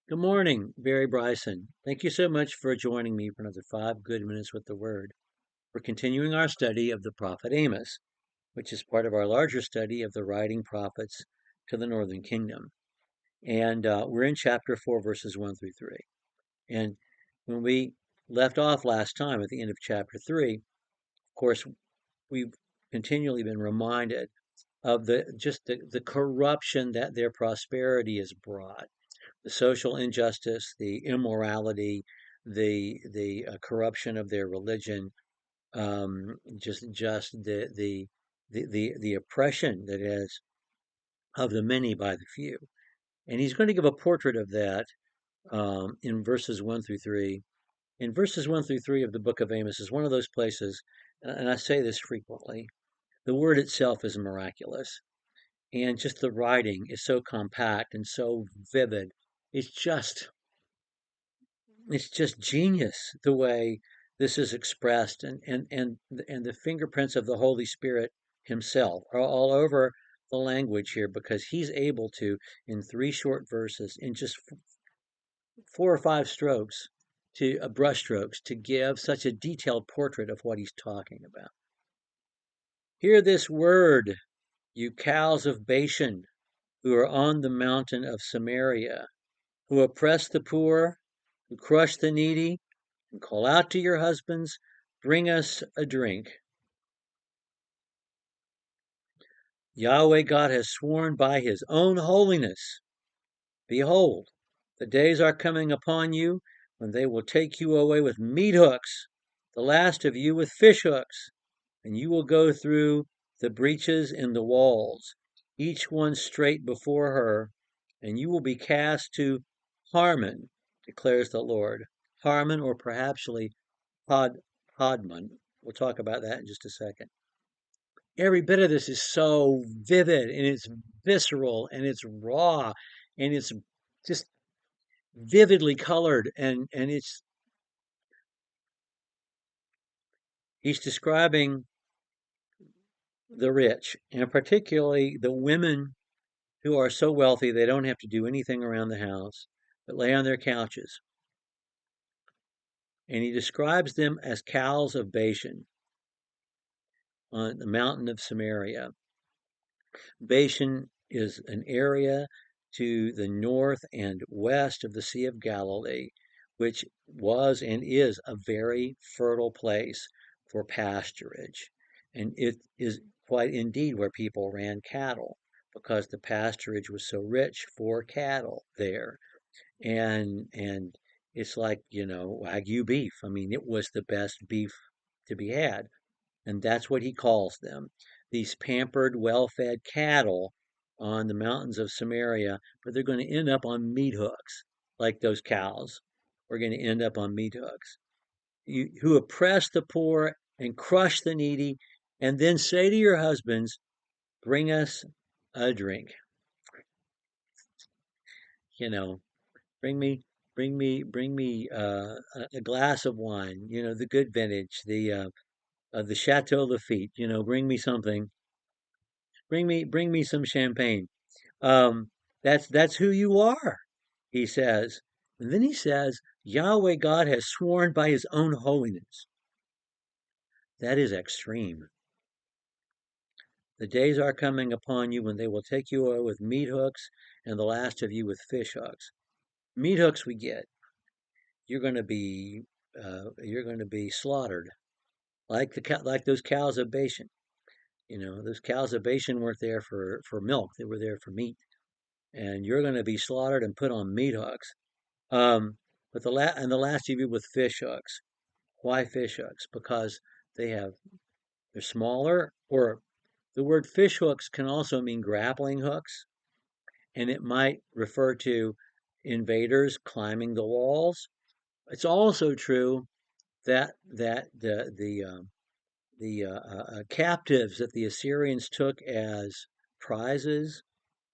Good morning, Barry Bryson. Thank you so much for joining me for another 5 good minutes with the Word. We're continuing our study of the prophet Amos, which is part of our larger study of the writing prophets to the northern kingdom. And we're in chapter 4, verses 1 through 3. And when we left off last time at the end of chapter 3, of course, we've continually been reminded of the corruption that their prosperity has brought, the social injustice, the immorality, the corruption of their religion, just the oppression that is of the many by the few. And he's going to give a portrait of that in verses 1 through 3. In verses 1 through 3 of the book of Amos is one of those places, and I say this frequently. The word itself is miraculous, and just the writing is so compact and so vivid. It's just it's just genius the way this is expressed, and the fingerprints of the Holy Spirit himself are all over the language here, because he's able to, in 3 short verses, in just 4 or 5 strokes, to brush strokes, to give such a detailed portrait of what he's talking about. Hear this word, you cows of Bashan, who are on the mountain of Samaria, who oppress the poor, who crush the needy, and call out to your husbands, bring us a drink. Yahweh God has sworn by his own holiness. Behold, the days are coming upon you when they will take you away with meat hooks, the last of you with fish hooks, and you will go through the breaches in the walls, each one straight before her, and you will be cast to Harmon, declares the Lord. Harmon, or perhaps Podman. We'll talk about that in just a second. Every bit of this is so vivid, and it's visceral, and it's raw, and it's just vividly colored, and he's describing the rich, and particularly the women who are so wealthy they don't have to do anything around the house but lay on their couches. And he describes them as cows of Bashan on the mountain of Samaria. Bashan is an area to the north and west of the Sea of Galilee, which was and is a very fertile place for pasturage. And it is quite indeed where people ran cattle, because the pasturage was so rich for cattle there. And it's like, Wagyu beef. I mean, it was the best beef to be had. And that's what he calls them. These pampered, well-fed cattle on the mountains of Samaria, but they're going to end up on meat hooks, like those cows. We're going to end up on meat hooks. Who oppress the poor and crush the needy, and then say to your husbands, bring us a drink. You know, bring me, a glass of wine. The good vintage, the Chateau Lafite. Bring me something. Bring me some champagne. Um, that's who you are, he says. And then he says, Yahweh God has sworn by his own holiness. That is extreme. The days are coming upon you when they will take you away with meat hooks, and the last of you with fish hooks. Meat hooks we get. You're going to be slaughtered, like those cows of Bashan. Those cows of Bashan weren't there for milk; they were there for meat. And you're going to be slaughtered and put on meat hooks. But the last of you with fish hooks. Why fish hooks? Because they're smaller, or the word fish hooks can also mean grappling hooks, and it might refer to invaders climbing the walls. It's also true that the captives that the Assyrians took as prizes,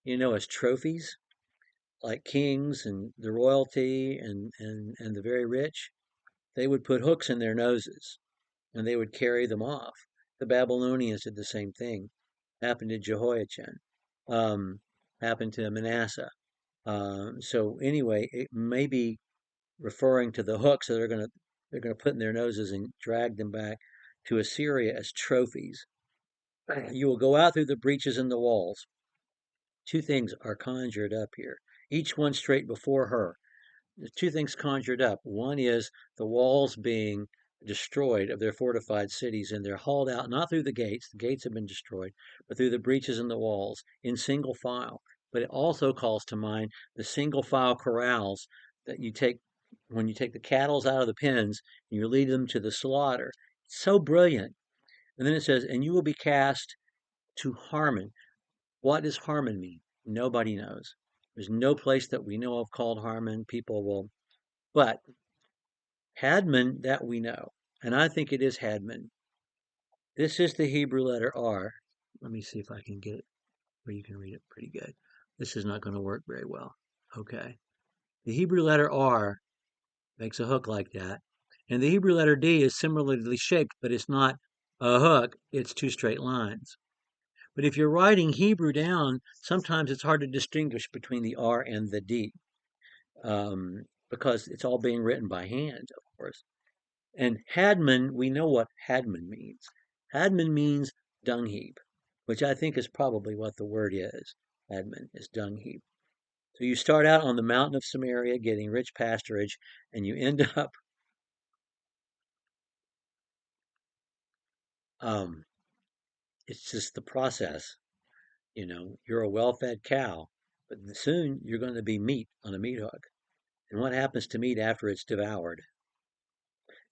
as trophies, like kings and the royalty and the very rich, they would put hooks in their noses and they would carry them off. The Babylonians did the same thing. Happened to Jehoiachin. Um, Happened to Manasseh. So anyway, it may be referring to the hooks that they're gonna put in their noses and drag them back to Assyria as trophies. You will go out through the breaches in the walls. Two things are conjured up here, each one straight before her. There's two things conjured up. One is the walls being destroyed of their fortified cities, and they're hauled out not through the gates have been destroyed, but through the breaches in the walls in single file. But it also calls to mind the single file corrals that you take when you take the cattle out of the pens and you lead them to the slaughter. It's so brilliant. And then it says, and you will be cast to Harmon. What does Harmon mean? Nobody knows. There's no place that we know of called Harmon. People will, but Hadmon, that we know, and I think it is Hadmon. This is the Hebrew letter R. Let me see if I can get it where you can read it pretty good. This is not going to work very well. Okay. The Hebrew letter R makes a hook like that. And the Hebrew letter D is similarly shaped, but it's not a hook, it's two straight lines. But if you're writing Hebrew down, sometimes it's hard to distinguish between the R and the D because it's all being written by hand, of course. And Hadman, we know what Hadman means. Hadman means dung heap, which I think is probably what the word is. Hadman is dung heap. So you start out on the mountain of Samaria getting rich pasturage, and you end up, um, it's just the process. You're a well fed cow, but soon you're going to be meat on a meat hook. And what happens to meat after it's devoured?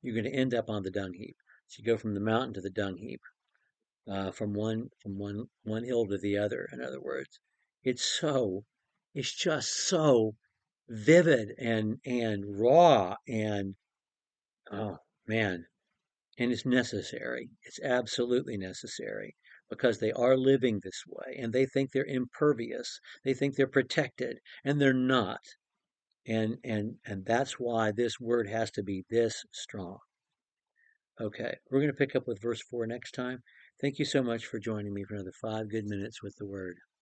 You're going to end up on the dung heap. So you go from the mountain to the dung heap. From one hill to the other. In other words, it's so it's just so vivid and raw and oh man, and it's necessary. It's absolutely necessary because they are living this way and they think they're impervious. They think they're protected and they're not. And that's why this word has to be this strong. Okay, we're going to pick up with verse 4 next time. Thank you so much for joining me for another 5 good minutes with the Word.